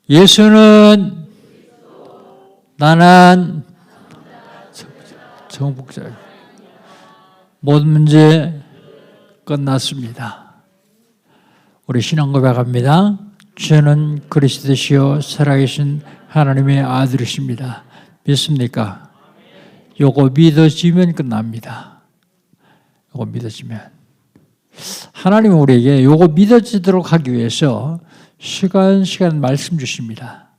예수는 나는 정복자. 모든 문제 끝났습니다. 우리 신앙 고백합니다. 주는 그리스도시요 살아계신 하나님의 아들이십니다. 믿습니까? 요거 믿어지면 끝납니다. 요거 믿어지면. 하나님은 우리에게 요거 믿어지도록 하기 위해서 시간 말씀 주십니다.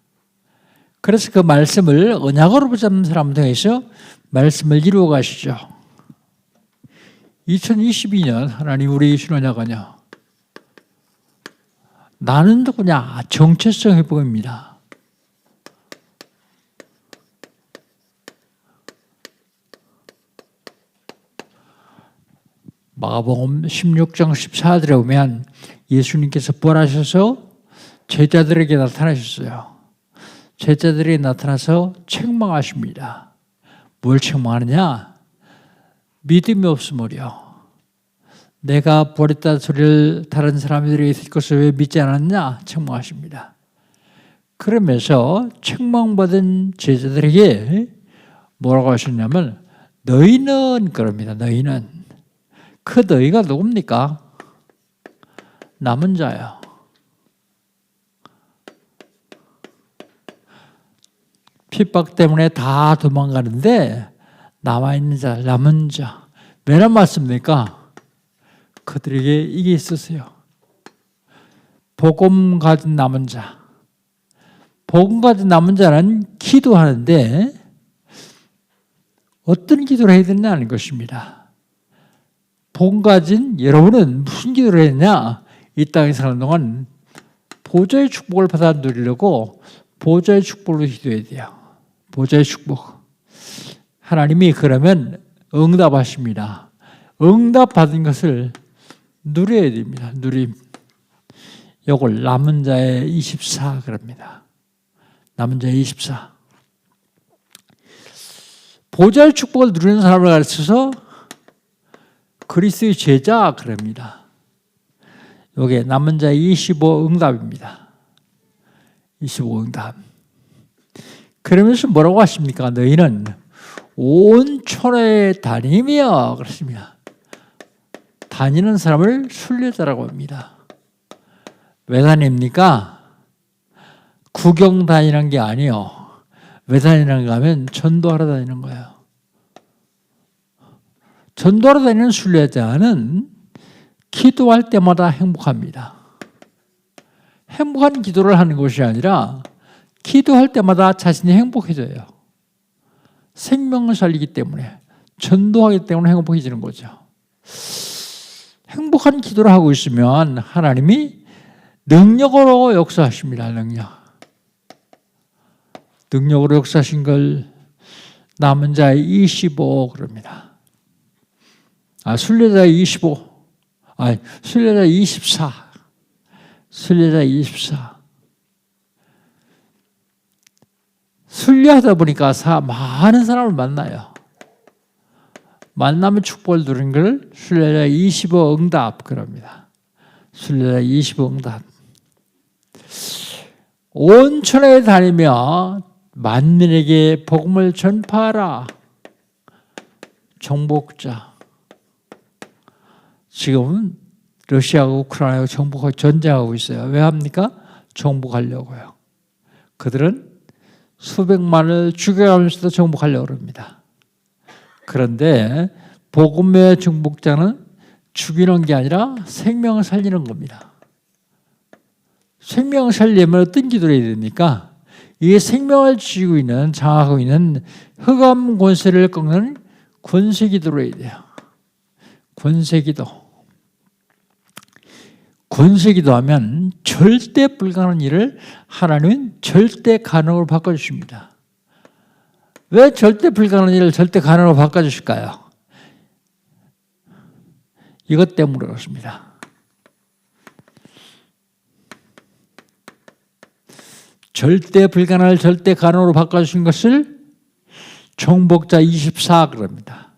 그래서 그 말씀을 언약으로 붙잡는 사람 통해서 말씀을 이루어 가시죠. 2022년 하나님 우리에게 주신 언약은요, 나는 누구냐? 정체성 회복입니다. 마가복음 16장 14절에 보면 예수님께서 부활하셔서 제자들에게 나타나셨어요. 제자들에게 나타나서 책망하십니다. 뭘 책망하느냐? 믿음이 없으므려. 내가 부활했다는 소리를 다른 사람들에게 듣는 것을 왜 믿지 않았냐? 책망하십니다. 그러면서 책망받은 제자들에게 뭐라고 하셨냐면 너희는 그럽니다. 너희는. 그 너희가 누굽니까? 남은 자요. 핍박 때문에 다 도망가는데 남아있는 자, 남은 자. 왜 남았습니까? 그들에게 이게 있었어요. 복음 가진 남은 자. 복음 가진 남은 자는 기도하는데 어떤 기도를 해야 되느냐는 것입니다. 복음 가진 여러분은 무슨 기도를 했냐? 이 땅에 사는 동안 보좌의 축복을 받아 누리려고 보좌의 축복으로 기도해야 돼요. 보좌의 축복. 하나님이 그러면 응답하십니다. 응답받은 것을 누려야 됩니다. 누림. 이걸 남은 자의 24 그럽니다. 남은 자의 24. 보좌의 축복을 누리는 사람을 가르쳐서 그리스도의 제자 그럽니다. 이게 남은 자의 25 응답입니다. 25 응답. 그러면서 뭐라고 하십니까? 너희는 온 촌에 다니며 그렇습니다. 다니는 사람을 순례자라고 합니다. 왜 다닙니까? 구경 다니는 게 아니에요. 왜 다니는가 하면 전도하러 다니는 거예요. 전도하러 다니는 순례자는 기도할 때마다 행복합니다. 행복한 기도를 하는 것이 아니라 기도할 때마다 자신이 행복해져요. 생명을 살리기 때문에, 전도하기 때문에 행복해지는 거죠. 행복한 기도를 하고 있으면 하나님이 능력으로 역사하십니다. 능력으로 역사하신 걸 남은 자의 25 그럽니다. 순례자의 25. 순례자의 24. 순례자의 24. 순례하다 보니까 많은 사람을 만나요. 만나면 축복을 누리는 걸 순례자 25 응답 그럽니다. 순례자 25 응답. 온 촌에 다니며 만민에게 복음을 전파하라. 정복자. 지금 러시아하고 우크라이나하고 정복하고 전쟁하고 있어요. 왜 합니까? 정복하려고요. 그들은 수백만을 죽여가면서도 정복하려고 합니다. 그런데 복음의 정복자는 죽이는 게 아니라 생명을 살리는 겁니다. 생명을 살리려면 어떤 기도를 해야 됩니까? 이게 생명을 쥐고 있는, 장악하고 있는 흑암 권세를 꺾는 권세기도를 해야 돼요. 권세기도. 권세기도하면 절대 불가능한 일을 하나님은 절대 가능으로 바꿔주십니다. 왜 절대 불가능한 일을 절대 가능으로 바꿔주실까요? 이것 때문에 그렇습니다. 절대 불가능을 절대 가능으로 바꿔주신 것을 정복자 24 그럽니다.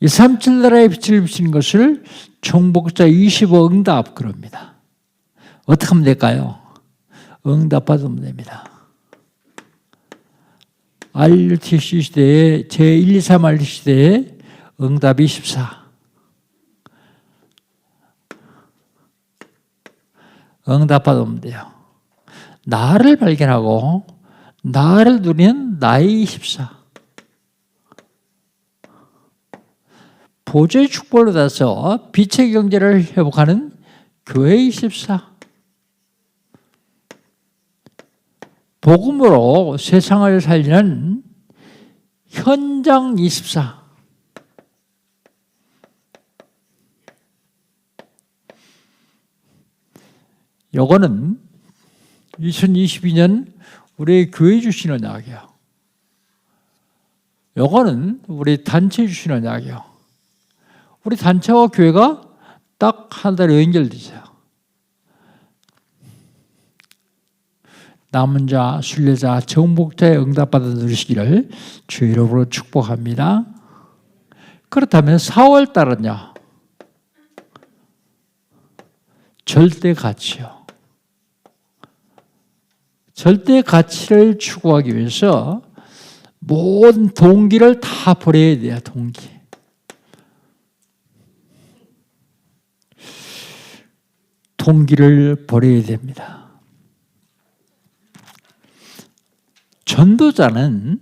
이 삼칠나라의 빛을 비치는 것을 정복자 25 응답 그럽니다. 어떻게 하면 될까요? 응답받으면 됩니다. RTC 시대에 제1, 2, 3 RTC 시대에 응답이 14. 응답받으면 돼요. 나를 발견하고 나를 누리는 나의 14. 보좌의 축복을 받아서 빛의 경제를 회복하는 교회의 24. 복음으로 세상을 살리는 현장 24. 요거는 2022년 우리 교회 주시는 약이에요. 요거는 우리 단체 주시는 약이에요. 우리 단체와 교회가 딱 한 달에 연결되죠. 남은 자, 순례자, 정복자의 응답받아 누리시기를 주 이름으로 축복합니다. 그렇다면 4월 달은요. 절대 가치요. 절대 가치를 추구하기 위해서 모든 동기를 다 버려야 돼요. 동기. 동기를 버려야 됩니다. 전도자는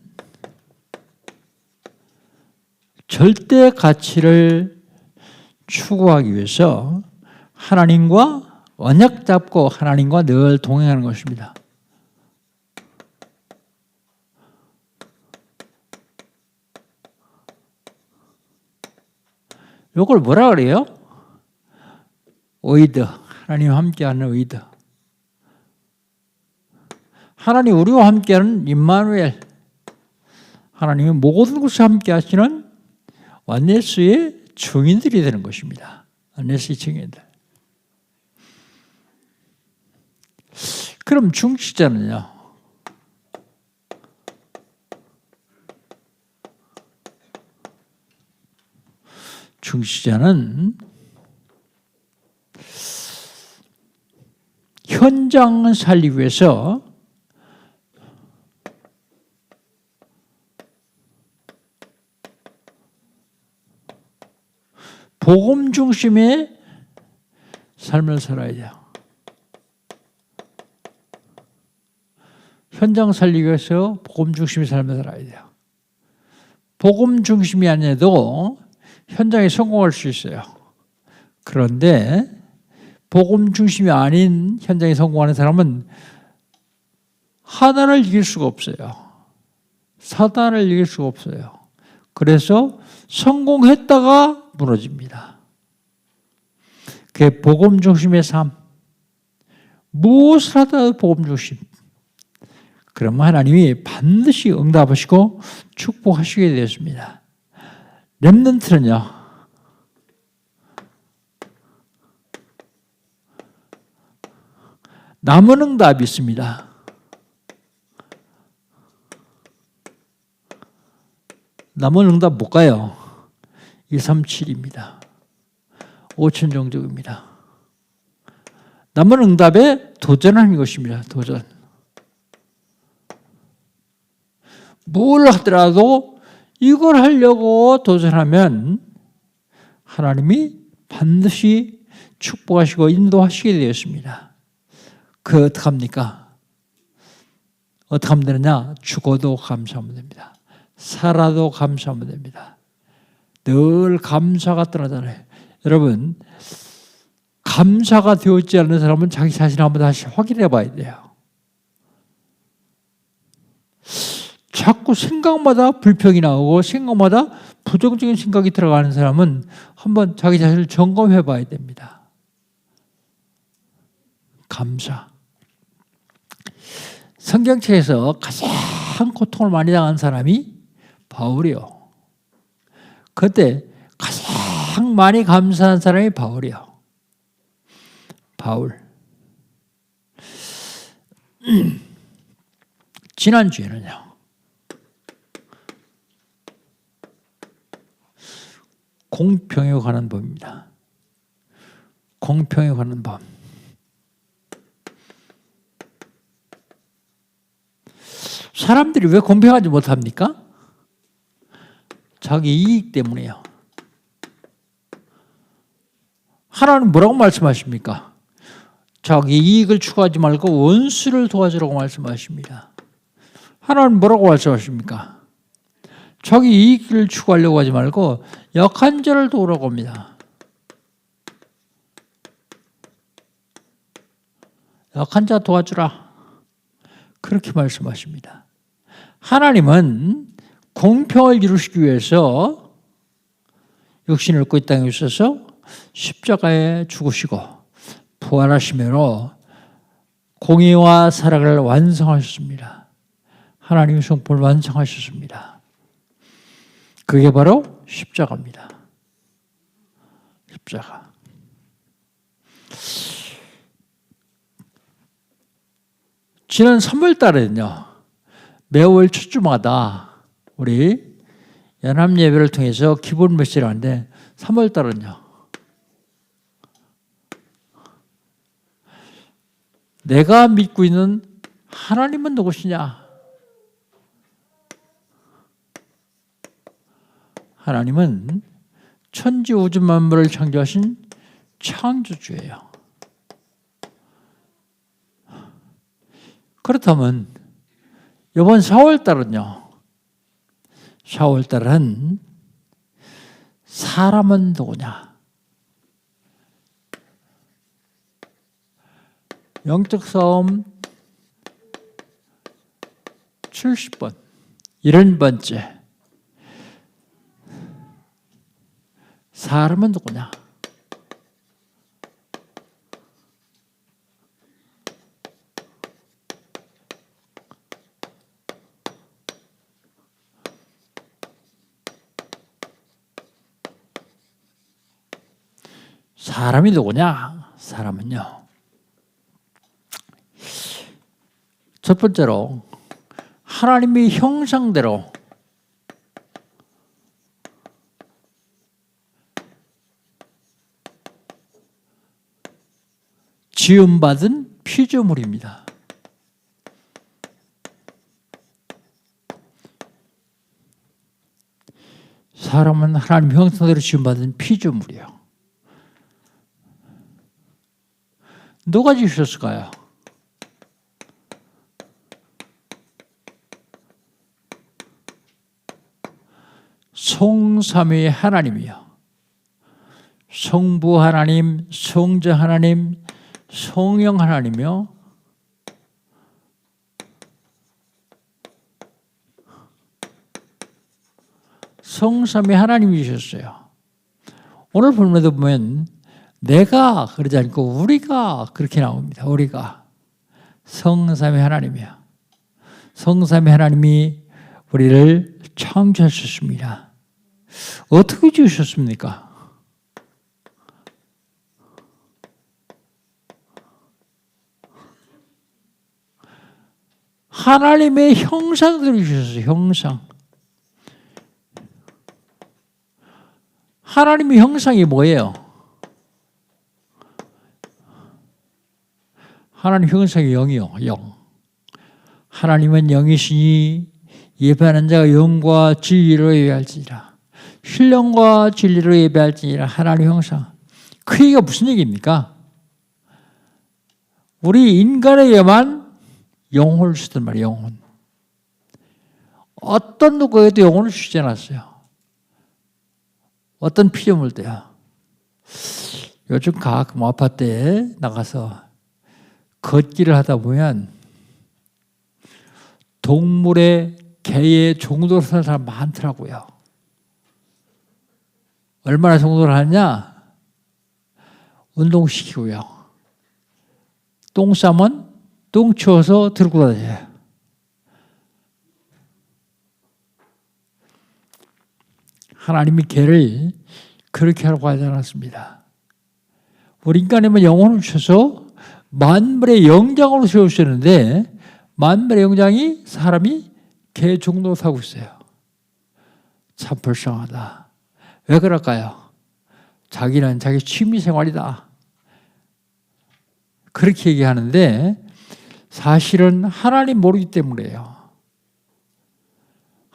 절대 가치를 추구하기 위해서 하나님과 언약 잡고 하나님과 늘 동행하는 것입니다. 이걸 뭐라 그래요? 의드. 하나님과 함께하는 의드. 하나님 우리와 함께하는 임마누엘. 하나님의 모든 것을 함께하시는 원네스의 증인들이 되는 것입니다. 원네스의 증인들. 그럼 중직자는요? 중직자는 현장을 살리기 위해서 복음 중심의 삶을 살아야 돼요. 현장 살리기 위해서 복음 중심의 삶을 살아야 돼요. 복음 중심이 아니어도 현장에 성공할 수 있어요. 그런데 복음 중심이 아닌 현장에 성공하는 사람은 하나를 이길 수가 없어요. 사단을 이길 수가 없어요. 그래서 성공했다가 무너집니다. 그게 복음 중심의 삶. 무엇을 하더라도 복음 중심. 그러면 하나님이 반드시 응답하시고 축복하시게 되었습니다. 렘넌트는요. 남은 응답이 있습니다. 남은 응답 뭘까요? 237입니다. 5천 종족입니다. 남은 응답에 도전하는 것입니다. 도전. 뭘 하더라도 이걸 하려고 도전하면 하나님이 반드시 축복하시고 인도하시게 되었습니다. 그 어떻게 합니까? 어떻게 하면 되느냐? 죽어도 감사하면 됩니다. 살아도 감사하면 됩니다. 늘 감사가 떠나잖아요. 여러분, 감사가 되었지 않는 사람은 자기 자신을 한번 다시 확인해 봐야 돼요. 자꾸 생각마다 불평이 나오고 생각마다 부정적인 생각이 들어가는 사람은 한번 자기 자신을 점검해 봐야 됩니다. 감사. 성경책에서 가장 고통을 많이 당한 사람이 바울이요. 그때 가장 많이 감사한 사람이 바울이요. 바울. 지난주에는요. 공평에 관한 법입니다. 공평에 관한 법. 사람들이 왜 공평하지 못합니까? 자기 이익 때문에요. 하나님 뭐라고 말씀하십니까? 자기 이익을 추구하지 말고 원수를 도와주라고 말씀하십니다. 하나님 뭐라고 말씀하십니까? 자기 이익을 추구하려고 하지 말고 약한 자를 도우라고 합니다. 약한 자 도와주라. 그렇게 말씀하십니다. 하나님은 공평을 이루시기 위해서 육신을 입고 이 땅에 오셔서 십자가에 죽으시고 부활하심으로 공의와 사랑을 완성하셨습니다. 하나님의 성품을 완성하셨습니다. 그게 바로 십자가입니다. 십자가. 지난 3월달에는요, 매월 첫 주마다 우리 연합예배를 통해서 기본 메시지를 하는데 3월달은요, 내가 믿고 있는 하나님은 누구시냐? 하나님은 천지 우주 만물을 창조하신 창조주예요. 그렇다면 이번 4월달은요. 4월달은 사람은 누구냐? 영적 싸움 70번 70번째 사람은 누구냐? 사람이 누구냐? 사람은요. 첫 번째로 하나님의 형상대로 지음받은 피조물입니다. 사람은 하나님 형상대로 지음받은 피조물이에요. 누가 지으셨을까요? 성삼위 하나님이요. 성부 하나님, 성자 하나님, 성령 하나님이요. 성삼위 하나님이셨어요. 오늘 본문에도 보면 내가 그러지 않고 우리가 그렇게 나옵니다. 우리가 성삼위 하나님이야. 성삼위 하나님이 우리를 창조하셨습니다. 어떻게 지으셨습니까? 하나님의 형상대로 주셨어요. 형상. 하나님의 형상이 뭐예요? 하나님 형상이 영이요. 영. 하나님은 영이시니 예배하는 자가 영과 진리로 예배할지니라. 신령과 진리로 예배할지니라. 하나님 형상. 그 얘기가 무슨 얘기입니까? 우리 인간에게만 영혼을 주던 말이에요. 영혼. 어떤 누구에도 영혼을 주지 않았어요. 어떤 피조물도요. 요즘 가끔 아파트에 나가서 걷기를 하다 보면 동물의 개의 종도를 사는 사람 많더라고요. 얼마나 종도를 하냐? 운동시키고요. 똥 싸면 똥 치워서 들고 다녀요. 하나님이 개를 그렇게 하라고 하지 않았습니다. 우리 인간에만 영혼을 주셔서 만물의 영장으로 세우셨는데 만물의 영장이 사람이 개 종로 사고 있어요. 참 불쌍하다. 왜 그럴까요? 자기는 자기 취미생활이다. 그렇게 얘기하는데 사실은 하나님 모르기 때문이에요.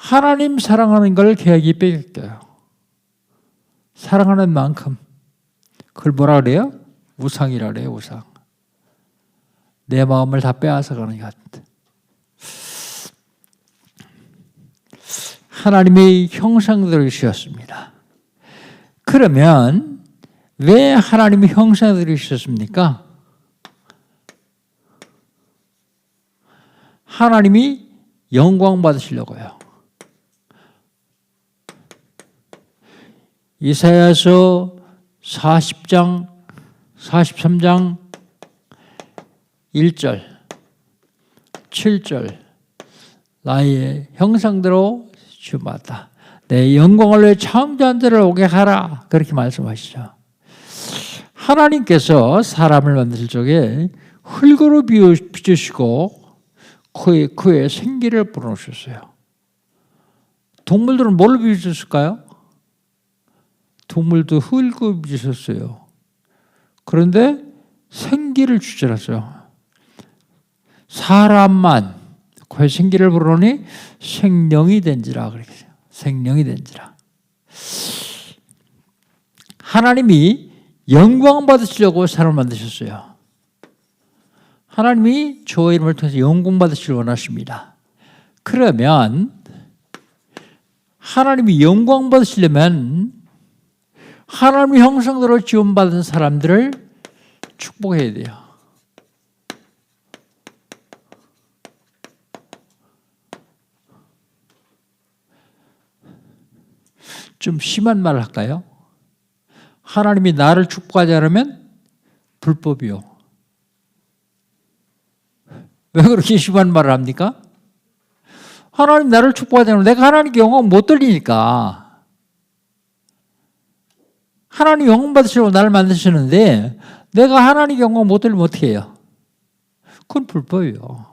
하나님 사랑하는 걸 계약이 뺏겨요. 사랑하는 만큼. 그걸 뭐라 그래요? 우상이라 그래요. 우상. 내 마음을 다 빼앗아 가는 것 같아. 하나님의 형상대로 지었습니다. 그러면 왜 하나님의 형상대로 지었습니까? 하나님이 영광 받으시려고요. 이사야서 40장, 43장 1절, 7절 나의 형상대로 지음받았다. 내 영광을 위해 창조한 자를 오게 하라. 그렇게 말씀하시죠. 하나님께서 사람을 만드실 적에 흙으로 빚으시고 그의 생기를 불어넣으셨어요. 동물들은 뭘로 빚으셨을까요? 동물도 흙으로 빚으셨어요. 그런데 생기를 주셨어요. 사람만 그의 생기를 불어넣으니 생명이 된지라 그렇게 생명이 된지라. 하나님이 영광 받으시려고 사람을 만드셨어요. 하나님이 저의 이름을 통해서 영광 받으시길 원하십니다. 그러면 하나님이 영광 받으시려면 하나님의 형상대로 지음받은 사람들을 축복해야 돼요. 좀 심한 말을 할까요? 하나님이 나를 축복하지 않으면 불법이요. 왜 그렇게 심한 말을 합니까? 하나님 나를 축복하지 않으면 내가 하나님께 영광 못 돌리니까. 하나님 영광 받으시려고 나를 만드시는데 내가 하나님 영광 못 돌리면 어떻게 해요? 그건 불법이요.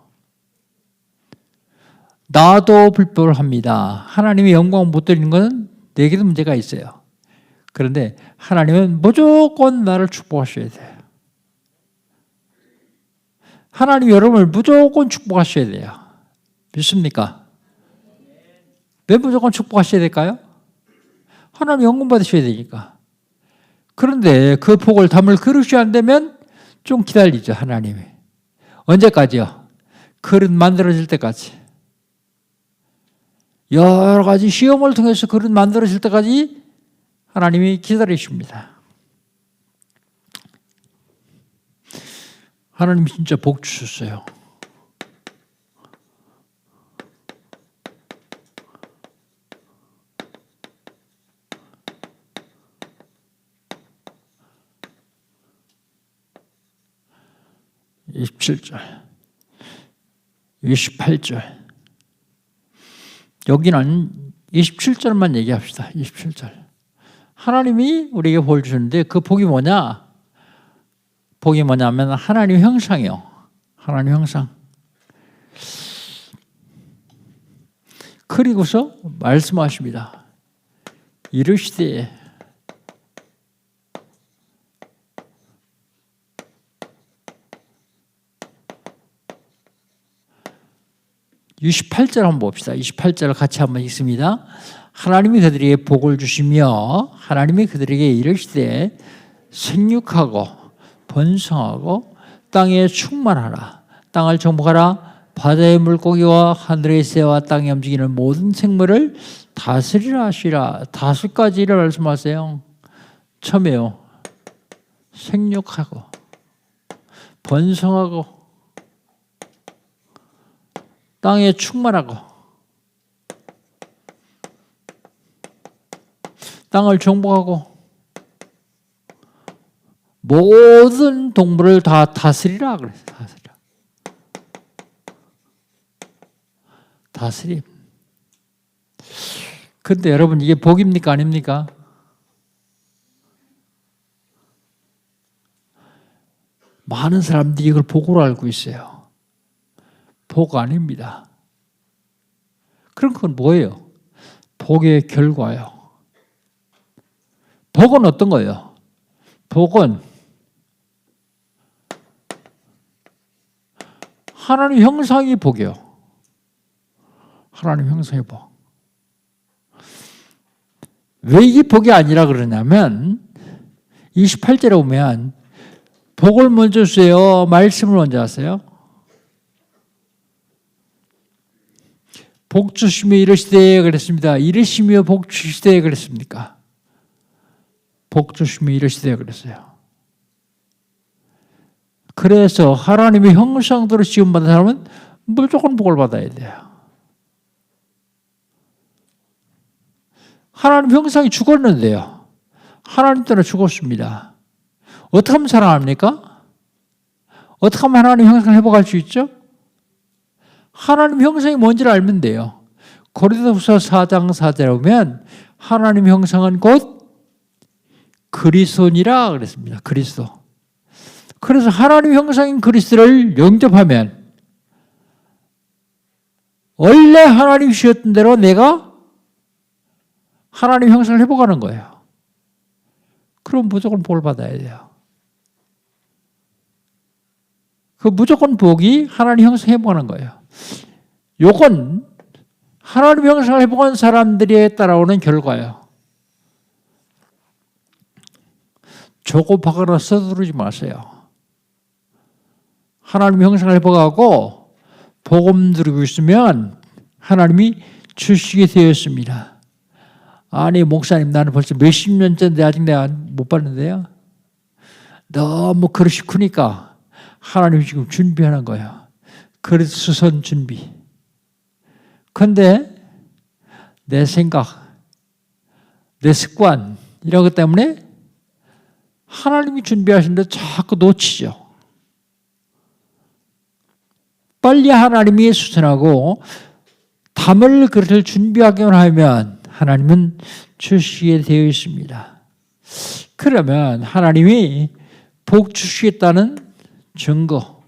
나도 불법을 합니다. 하나님의 영광 못 돌리는 것은 내게도 문제가 있어요. 그런데 하나님은 무조건 나를 축복하셔야 돼요. 하나님 여러분을 무조건 축복하셔야 돼요. 믿습니까? 왜 무조건 축복하셔야 될까요? 하나님 영광 받으셔야 되니까. 그런데 그 복을 담을 그릇이 안 되면 좀 기다리죠, 하나님이. 언제까지요? 그릇 만들어질 때까지. 여러 가지 시험을 통해서 그릇 만들어질 때까지 하나님이 기다리십니다. 하나님 진짜 복 주셨어요. (27절) 28절 여기는 27절만 얘기합시다. 27절. 하나님이 우리에게 복을 주는데 그 복이 뭐냐? 복이 뭐냐면 하나님 형상이요. 하나님 형상. 그리고서 말씀하십니다. 이르시되 (28절) 한번 봅시다. 28절 같이 한번 읽습니다. 하나님이 그들에게 복을 주시며 하나님이 그들에게 이르시되 생육하고 번성하고 땅에 충만하라. 땅을 정복하라. 바다의 물고기와 하늘의 새와 땅에 움직이는 모든 생물을 다스리라 하시라. 5가지를 말씀하세요. 처음에요. 생육하고 번성하고 땅에 충만하고 땅을 정복하고 모든 동물을 다 다스리라 그랬어요. 다스리라. 다스림. 근데 여러분 이게 복입니까 아닙니까? 많은 사람들이 이걸 복으로 알고 있어요. 복 아닙니다. 그럼 그건 뭐예요? 복의 결과예요. 복은 어떤 거예요? 복은 하나님 형상이 복이에요. 하나님 형상의 복. 왜 이게 복이 아니라 그러냐면 28절에 보면 복을 먼저 주세요, 말씀을 먼저 하세요. 복 주시며 이르시되 그랬습니다. 이르시며 복 주시되 그랬습니까? 복 주시며 이르시되 그랬어요. 그래서 하나님의 형상대로 지음받은 사람은 무조건 복을 받아야 돼요. 하나님 형상이 죽었는데요. 하나님 때문에 죽었습니다. 어떻게 하면 살아납니까? 어떻게 하면 하나님 형상을 회복할 수 있죠? 하나님 형상이 뭔지를 알면 돼요. 고린도후서 4장 4절에 보면 하나님 형상은 곧 그리스도니라 그랬습니다. 그리스도. 그래서 하나님 형상인 그리스도를 영접하면 원래 하나님이 주셨던 대로 내가 하나님 형상을 회복하는 거예요. 그럼 무조건 복을 받아야 돼요. 그 무조건 복이 하나님 형상 회복하는 거예요. 요건 하나님 형상을 회복한 사람들에 따라오는 결과예요. 조급하거나 서두르지 마세요. 하나님 형상을 회복하고 복음 누리고 있으면 하나님이 주시게 되었습니다. 아니 목사님 나는 벌써 몇십 년째인데 아직 내가 못 받는데요. 너무 그릇이 크니까 하나님이 지금 준비하는 거예요. 그릇 수선 준비. 그런데 내 생각, 내 습관 이런 것 때문에 하나님이 준비하시는데 자꾸 놓치죠. 빨리 하나님이 수선하고 담을 그릇을 준비하기만 하면 하나님은 주시게 되어 있습니다. 그러면 하나님이 복 주시겠다는 증거,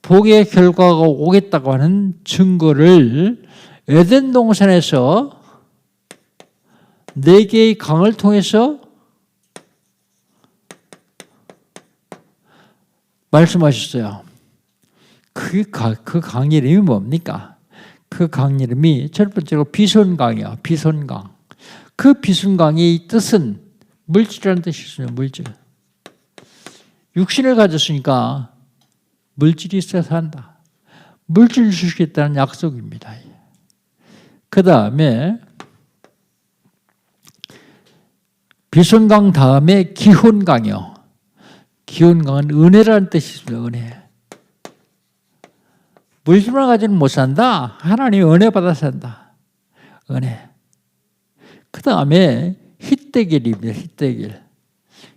복의 결과가 오겠다고 하는 증거를 에덴 동산에서 4개의 강을 통해서 말씀하셨어요. 그 강 이름이 뭡니까? 그 강 이름이 첫 번째로 비손강이요. 비손강. 그 비손강의 뜻은 물질이라는 뜻이 있어요. 물질. 육신을 가졌으니까 물질이 있어야 산다. 물질을 주시겠다는 약속입니다. 그 다음에 비손강 다음에 기혼강이요. 기혼강은 은혜라는 뜻이 있습니다. 은혜. 물질만 가지는 못 산다. 하나님이 은혜 받아 산다. 은혜. 그 다음에 힛대길입니다. 힛대길.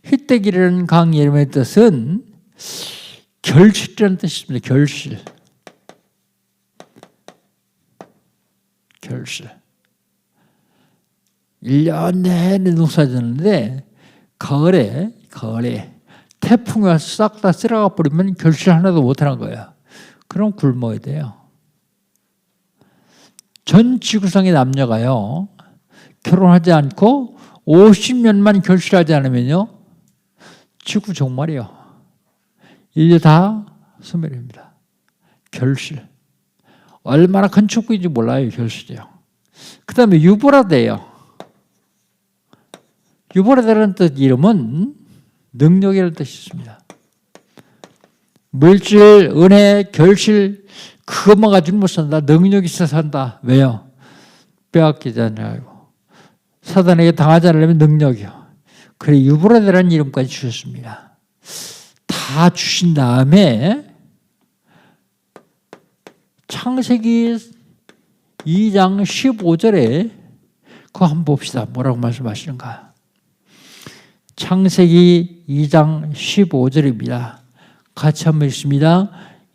힛대길이라는 강 이름의 뜻은 결실이라는 뜻이 있습니다. 결실. 결실. 1년 내내 농사 짓는데 가을에 태풍이 와서 싹 다 쓸어가 버리면 결실 하나도 못하는 거예요. 그럼 굶어야 돼요. 전 지구상의 남녀가요. 결혼하지 않고 50년만 결실하지 않으면요. 지구 종말이요. 인류 다 소멸입니다. 결실. 얼마나 큰 축구인지 몰라요. 결실이요. 그 다음에 유보라데요. 유보라데라는 뜻 이름은 능력이라는 뜻이 있습니다. 물질, 은혜, 결실 그것만 가지고 못 산다. 능력이 있어야 산다. 왜요? 빼앗기지 않으려고. 사단에게 당하지 않으려면 능력이요. 그래 유브라데라는 이름까지 주셨습니다. 다 주신 다음에 창세기 2장 15절에 그거 한번 봅시다. 뭐라고 말씀하시는가. 창세기 2장 15절입니다. 같이 한번 읽습니다.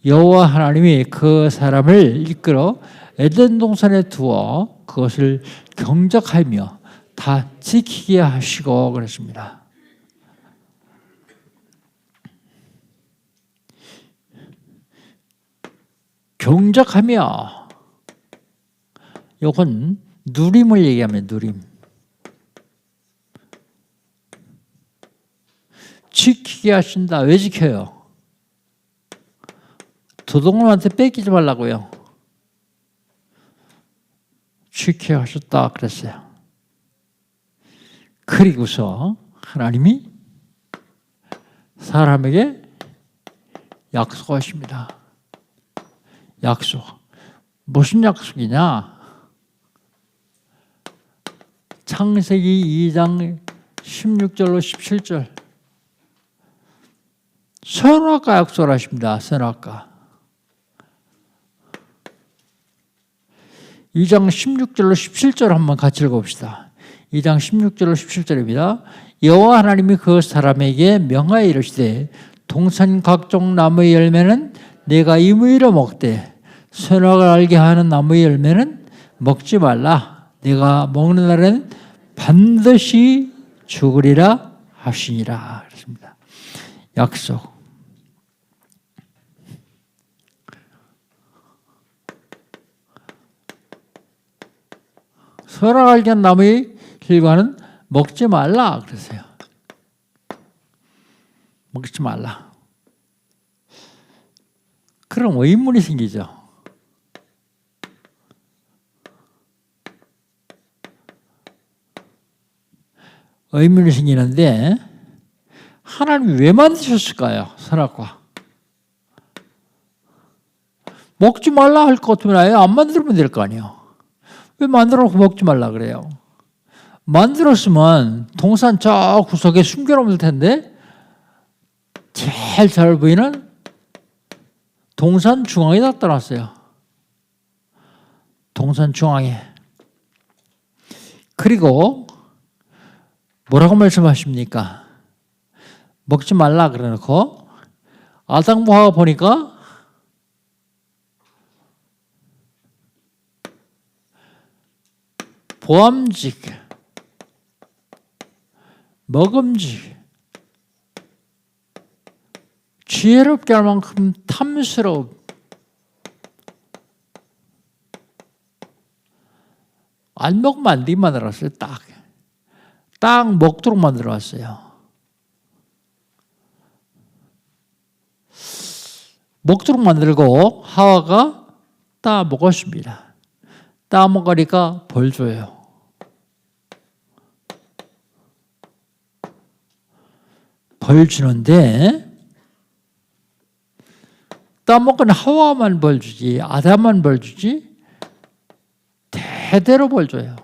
여호와 하나님이 그 사람을 이끌어 에덴 동산에 두어 그것을 경작하며 다 지키게 하시고 그랬습니다. 경작하며 이건 누림을 얘기하면 누림. 지키게 하신다. 왜 지켜요? 도둑놈한테 뺏기지 말라고요. 지켜하셨다 그랬어요. 그리고서 하나님이 사람에게 약속하십니다. 약속. 무슨 약속이냐? 창세기 2장 16절로 17절. 선악과 약속을 하십니다. 선악과. 2장 16절로 17절 한번 같이 읽어봅시다. 2장 16절로 17절입니다. 여호와 하나님이 그 사람에게 명하여 이르시되 동산 각종 나무의 열매는 내가 임의로 먹되 선악을 알게 하는 나무의 열매는 먹지 말라. 내가 먹는 날에는 반드시 죽으리라 하시니라. 그렇습니다. 약속. 선악 알게 하는 나무의 결과는 먹지 말라 그러세요. 먹지 말라. 그럼 의문이 생기죠. 의문이 생기는데 하나님이 왜 만드셨을까요? 선악과. 먹지 말라 할 것 같으면 아예 안 만들면 될 거 아니에요. 왜 만들어놓고 먹지 말라 그래요? 만들었으면 동산 저 구석에 숨겨놓으면 될 텐데 제일 잘 보이는 동산 중앙에다 떠났어요. 동산 중앙에. 그리고 뭐라고 말씀하십니까? 먹지 말라 그래놓고 아담과 하와 보니까 보암직, 먹음직, 지혜롭게 할 만큼 탐스러움, 안 먹으면 안 되게 만들었어요. 딱 먹도록 만들어왔어요. 먹도록 만들고 하와가 따 먹었습니다. 따 먹으니까 벌 줘요. 벌 주는데 따 먹은 하와만 벌 주지 아담만 벌 주지 대대로 벌 줘요.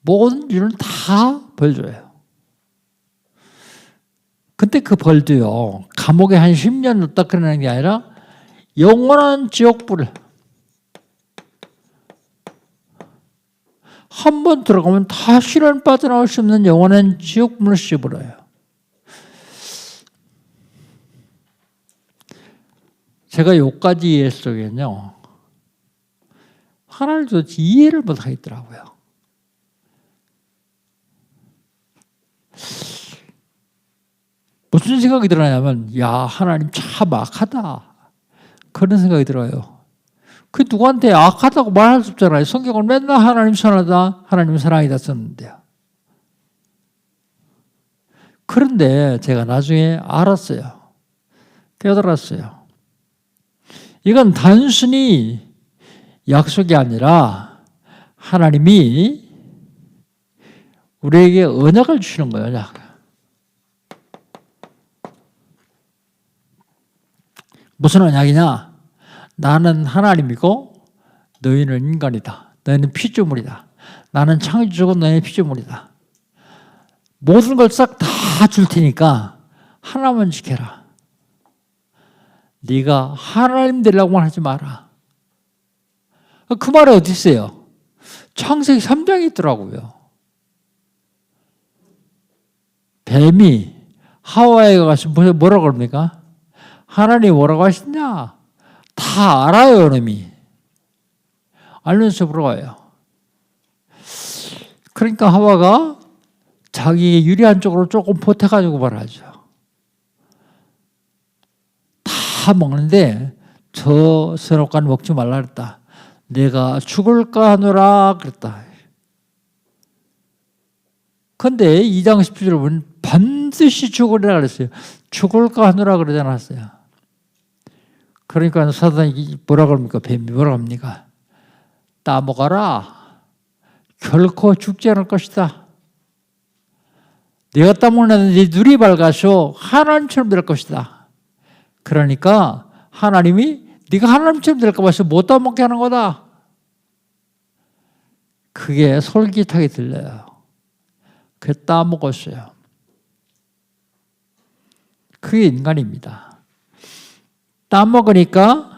모든 일은 다 벌 줘요. 근데 그 벌도요 감옥에 한 10년 넣었다 그러는 게 아니라 영원한 지옥불을 한 번 들어가면 다시는 빠져나올 수 없는 영원한 지옥문을 씌워버려요. 제가 여기까지 이해했으면요 하나를 도대체 이해를 못하겠더라고요. 무슨 생각이 들었냐면 야 하나님 참 악하다 그런 생각이 들어요. 그 누구한테 악하다고 말할 수 없잖아요. 성경은 맨날 하나님 선하다 하나님 사랑이다 썼는데요. 그런데 제가 나중에 알았어요. 깨달았어요. 이건 단순히 약속이 아니라 하나님이 우리에게 언약을 주시는 거예요. 언약. 무슨 언약이냐? 나는 하나님이고 너희는 인간이다. 너희는 피조물이다. 나는 창조주고 너희는 피조물이다. 모든 걸 싹 다 줄 테니까 하나만 지켜라. 네가 하나님 되려고만 하지 마라. 그 말이 어디 있어요? 창세기 3장에 있더라고요. 뱀이 하와에 가서 뭐라고 그럽니까? 하나님이 뭐라고 하시냐? 다 알아요, 놈이. 알면서 물어봐요. 그러니까 하와가 자기의 유리한 쪽으로 조금 보태가지고 말하죠. 다 먹는데 저 선악과는 먹지 말라 그랬다. 내가 죽을까 하노라 그랬다. 근데 2장 10절을 보면 반드시 죽으리라 그랬어요. 죽을까 하노라 그러지 않았어요. 그러니까 사단이 뭐라 그럽니까? 뱀이 뭐라 합니까? 따먹어라. 결코 죽지 않을 것이다. 네가 따먹는 네 눈이 밝아서 하나님처럼 될 것이다. 그러니까 하나님이 네가 하나님처럼 될까 봐서 못 따먹게 하는 거다. 그게 솔깃하게 들려요. 그게 따먹었어요. 그게 인간입니다. 따먹으니까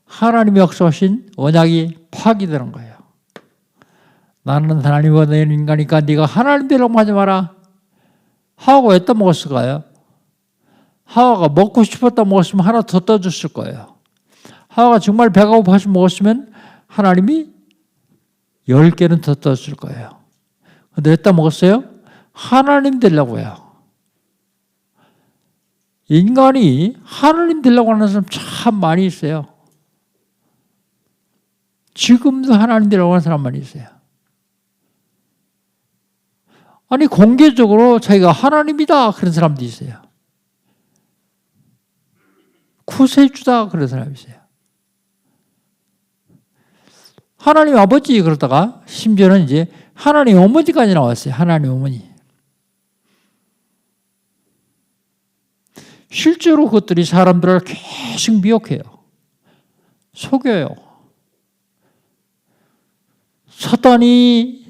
하나님이 역사하신 언약이 파기되는 거예요. 나는 하나님이 원하는 인간이니까 네가 하나님 되려고 하지 마라. 하와가 왜 따먹었을까요? 하와가 먹고 싶었다 먹었으면 하나 더 떠줬을 거예요. 하와가 정말 배가 고파서 먹었으면 하나님이 10개는 더 떠줬을 거예요. 근데 왜 따먹었어요? 하나님 되려고요. 인간이 하나님 되려고 하는 사람 참 많이 있어요. 지금도 하나님 되려고 하는 사람 많이 있어요. 아니 공개적으로 자기가 하나님이다 그런 사람도 있어요. 구세주다 그런 사람이 있어요. 하나님 아버지 그러다가 심지어는 이제 하나님 어머니까지 나왔어요. 하나님 어머니. 실제로 그것들이 사람들을 계속 미혹해요. 속여요. 사단이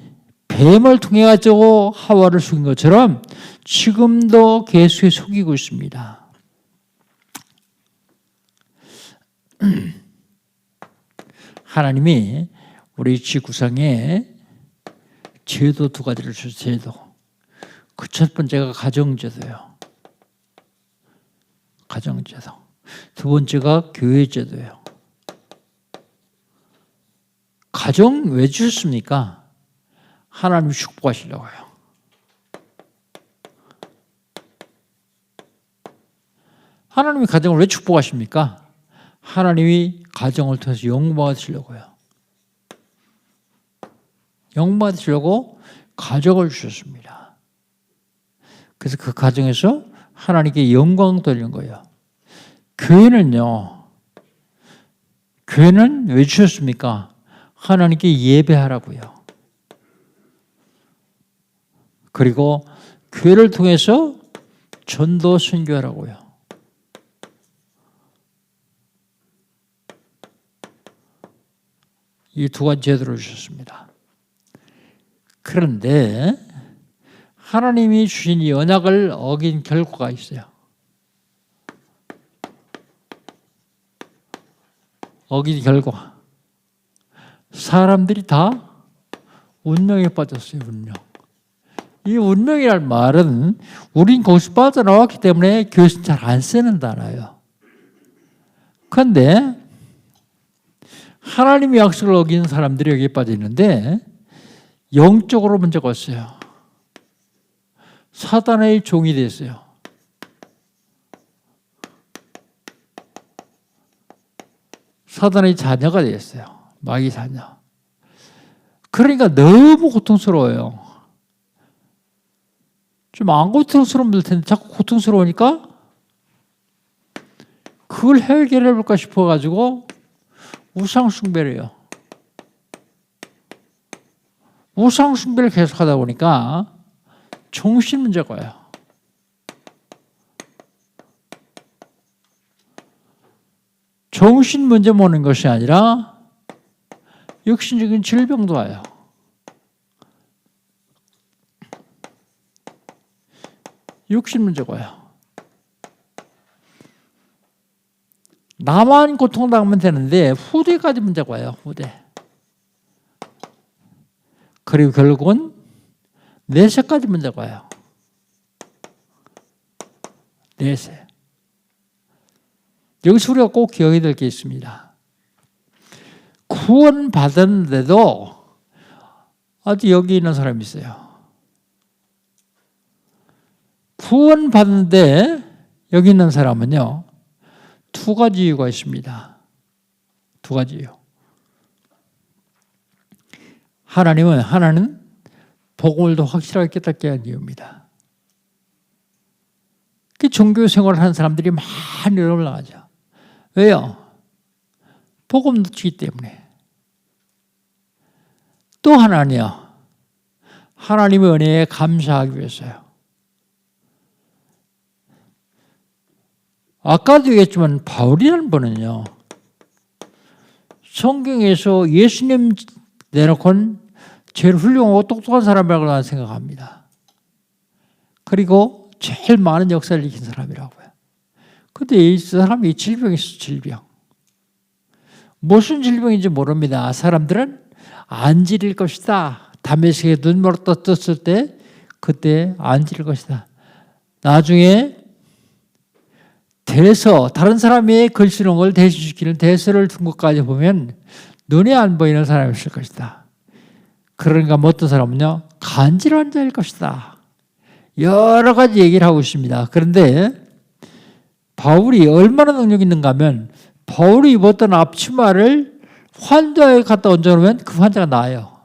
뱀을 통해 가지고 하와를 속인 것처럼 지금도 계속 속이고 있습니다. 하나님이 우리 지구상에 제도 2가지를 주셨어요. 제도. 그 첫 번째가 가정제도예요. 가정제도. 두 번째가 교회제도예요. 가정 왜 주셨습니까? 하나님이 축복하시려고요. 하나님이 가정을 왜 축복하십니까? 하나님이 가정을 통해서 영광받으시려고요. 영광받으시려고 가정을 주셨습니다. 그래서 그 가정에서 하나님께 영광 돌리는 거예요. 교회는요. 교회는 왜 주셨습니까? 하나님께 예배하라고요. 그리고 교회를 통해서 전도 선교하라고요. 이 2가지 제도를 주셨습니다. 그런데 하나님이 주신 이 언약을 어긴 결과가 있어요. 어긴 결과. 사람들이 다 운명에 빠졌어요. 운명. 이 운명이라는 말은 우린 거기서 빠져나왔기 때문에 교회에서는 잘 안 쓰는 단어예요. 그런데 하나님의 약속을 어기는 사람들이 여기에 빠져 있는데 영적으로 문제가 없어요. 사단의 종이 됐어요. 사단의 자녀가 됐어요. 마귀 자녀. 그러니까 너무 고통스러워요. 좀 안 고통스러우면 될 텐데 자꾸 고통스러우니까 그걸 해결해 볼까 싶어가지고 우상 숭배를 해요. 우상 숭배를 계속하다 보니까 정신 문제가 와요. 정신 문제만 오는 것이 아니라 육신적인 질병도 와요. 육신 문제가 와요. 나만 고통당하면 되는데 후대까지 문제가 와요. 후대. 그리고 결국은 내세까지 문제가 와요. 내세. 여기서 우리가 꼭 기억해야 될 게 있습니다. 구원 받았는데도 아주 여기 있는 사람이 있어요. 구원 받는데 여기 있는 사람은요. 2가지 이유가 있습니다. 2가지 이유. 하나는 복음을 더 확실하게 깨닫게 한 이유입니다. 그 종교 생활을 하는 사람들이 많이 올라가죠. 왜요? 복음 놓치기 때문에. 또 하나는요. 하나님의 은혜에 감사하기 위해서요. 아까도 얘기했지만 바울이라는 분은요. 성경에서 예수님 내놓고는 제일 훌륭하고 똑똑한 사람이라고 나는 생각합니다. 그리고 제일 많은 역사를 일으킨 사람이라고요. 근데 이 사람이 질병이 있어, 질병. 무슨 질병인지 모릅니다. 사람들은 안 지릴 것이다. 다메섹에 눈물을 떴을 때 그때 안 지릴 것이다. 나중에 다른 사람이 글 쓰는 걸 대신시키는 대서를 둔 것까지 보면 눈에 안 보이는 사람이 있을 것이다. 그러니까 어떤 사람은요, 간질환 자일 것이다. 여러 가지 얘기를 하고 있습니다. 그런데 바울이 얼마나 능력이 있는가 하면 바울이 입었던 앞치마를 환자에 갖다 얹어놓으면 그 환자가 나아요.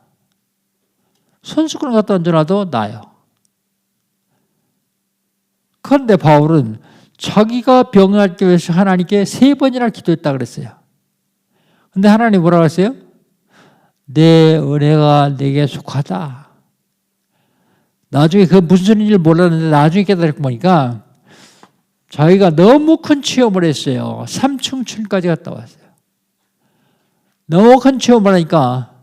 손수건을 갖다 얹어놔도 나아요. 그런데 바울은 자기가 병낫기 위해서 하나님께 3번이나 기도했다 그랬어요. 근데 하나님 뭐라고 했어요? 내 은혜가 내게 속하다. 나중에 그 무슨 소리인지 몰랐는데 나중에 깨달고 보니까 자기가 너무 큰 체험을 했어요. 삼층천까지 갔다 왔어요. 너무 큰 체험을 하니까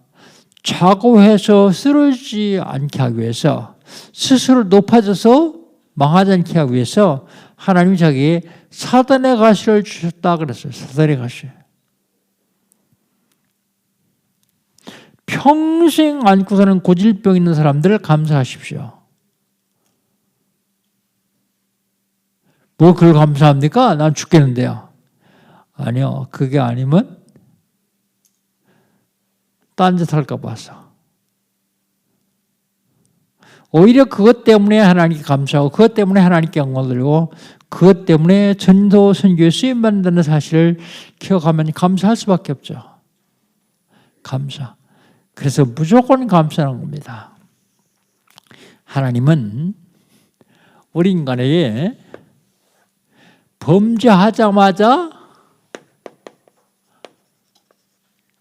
좌고해서 쓰러지지 않게 하기 위해서 스스로 높아져서 망하지 않게 하기 위해서 하나님이 자기에게 사단의 가시를 주셨다 그랬어요. 사단의 가시. 평생 안고 사는 고질병 있는 사람들 감사하십시오. 뭐 그걸 감사합니까? 난 죽겠는데요. 아니요. 그게 아니면 딴짓 할까 봐서. 오히려 그것 때문에 하나님께 감사하고 그것 때문에 하나님께 영광 돌리고 그것 때문에 전도 선교에 쓰임받는다는 사실을 기억하면 감사할 수밖에 없죠. 감사. 그래서 무조건 감사하는 겁니다. 하나님은 우리 인간에게 범죄하자마자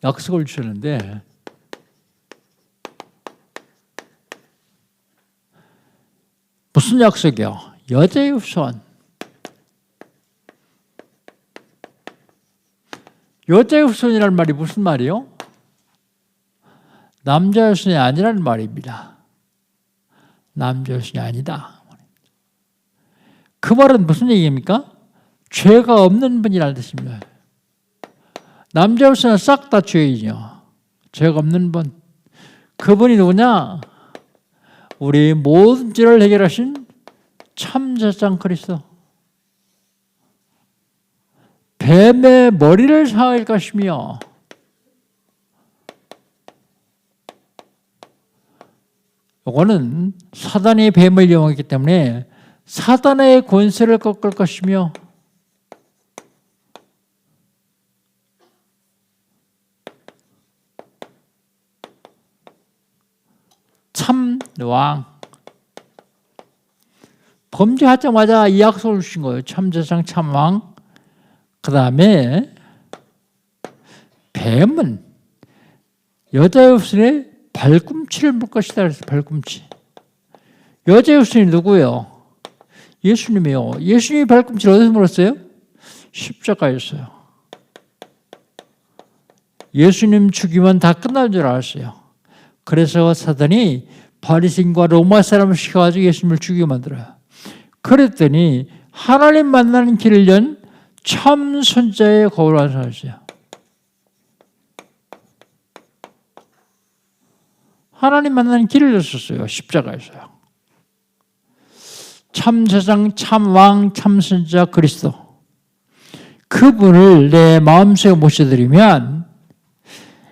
약속을 주셨는데 무슨 약속이요? 여자의 후손. 여자의 후손이라는 말이 무슨 말이요? 남자의 후손이 아니라는 말입니다. 남자의 후손이 아니다. 그 말은 무슨 얘기입니까? 죄가 없는 분이라는 뜻입니다. 남자의 후손은 싹 다 죄인이요. 죄가 없는 분. 그분이 누구냐? 우리 모든 죄를 해결하신 참제장 그리스도. 뱀의 머리를 상할 것이며 이거는 사단이 뱀을 이용했기 때문에 사단의 권세를 꺾을 것이며 참왕. 범죄하자마자 이 약속을 주신 거예요. 참제상 참왕. 그 다음에 뱀은 여자의 후손의 발꿈치를 물 것이다. 그래서 발꿈치. 여자의 후손이 누구예요? 예수님이요. 예수님이 발꿈치를 어디서 물었어요? 십자가였어요. 예수님 죽이면 다 끝날 줄 알았어요. 그래서 사단이 바리새인과 로마 사람을 시켜가지고 예수님을 죽이게 만들어요. 그랬더니 하나님 만나는 길을 연 참 선자의 거울을 완성하셨어요. 하나님 만나는 길을 열었어요. 십자가에서요. 참 세상, 참 왕, 참 선자 그리스도. 그분을 내 마음속에 모셔드리면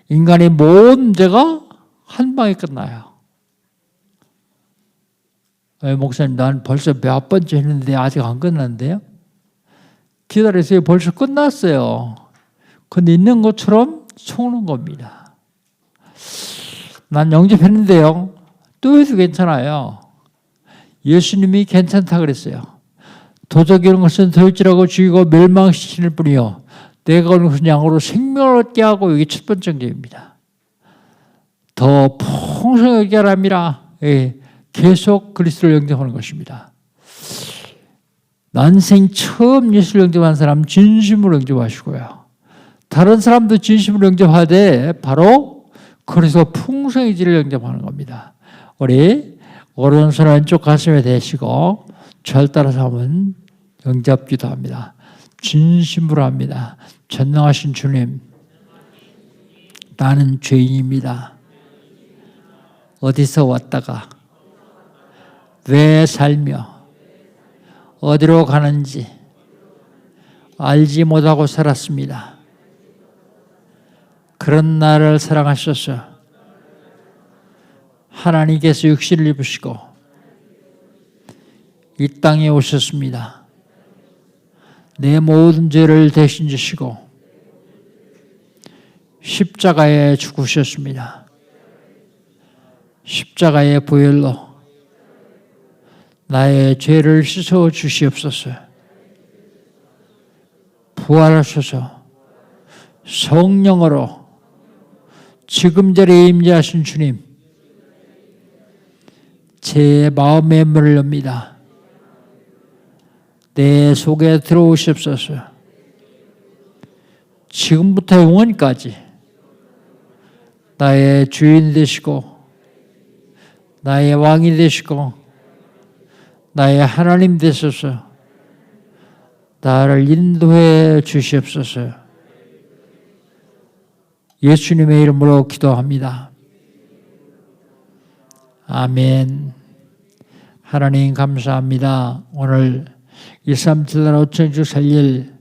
인간의 모든 죄가 한 방에 끝나요. 목사님, 난 벌써 몇 번째 했는데 아직 안 끝났는데요? 기다리세요. 벌써 끝났어요. 근데 있는 것처럼 속는 겁니다. 난 영접했는데요. 또 해도 괜찮아요. 예수님이 괜찮다 그랬어요. 도적이 이런 것은 도적질하고 죽이고 멸망시키는 뿐이요. 내가 오는 것은 양으로 생명을 얻게 하고 이게 첫 번째 점입니다. 더 풍성하게 하람이라. 예, 계속 그리스도를 영접하는 것입니다. 난생 처음 예수를 영접한 사람 진심으로 영접하시고요. 다른 사람도 진심으로 영접하되 바로 그리스도 풍성해지를 영접하는 겁니다. 우리 오른손 왼쪽 가슴에 대시고 절 따라서 하면 영접 기도합니다. 진심으로 합니다. 전능하신 주님, 나는 죄인입니다. 어디서 왔다가 왜 살며 어디로 가는지 알지 못하고 살았습니다. 그런 나를 사랑하셔서 하나님께서 육신을 입으시고 이 땅에 오셨습니다. 내 모든 죄를 대신 지시고 십자가에 죽으셨습니다. 십자가의 보혈로 나의 죄를 씻어 주시옵소서. 부활하셔서 성령으로 지금 자리에 임재하신 주님, 제 마음의 문을 엽니다. 내 속에 들어오시옵소서. 지금부터 영원까지 나의 주인 되시고 나의 왕이 되시고 나의 하나님 되소서. 나를 인도해 주시옵소서. 예수님의 이름으로 기도합니다. 아멘. 하나님 감사합니다. 오늘 237날 5천주 살릴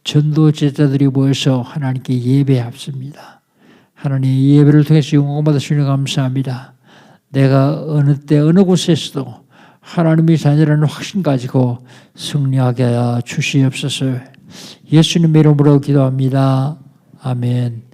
전도 제자들이 모여서 하나님께 예배합습니다. 하나님 이 예배를 통해서 영광 받으시니 감사합니다. 내가 어느 때 어느 곳에서도 하나님의 자녀라는 확신 가지고 승리하게 하여 주시옵소서. 예수님의 이름으로 기도합니다. 아멘.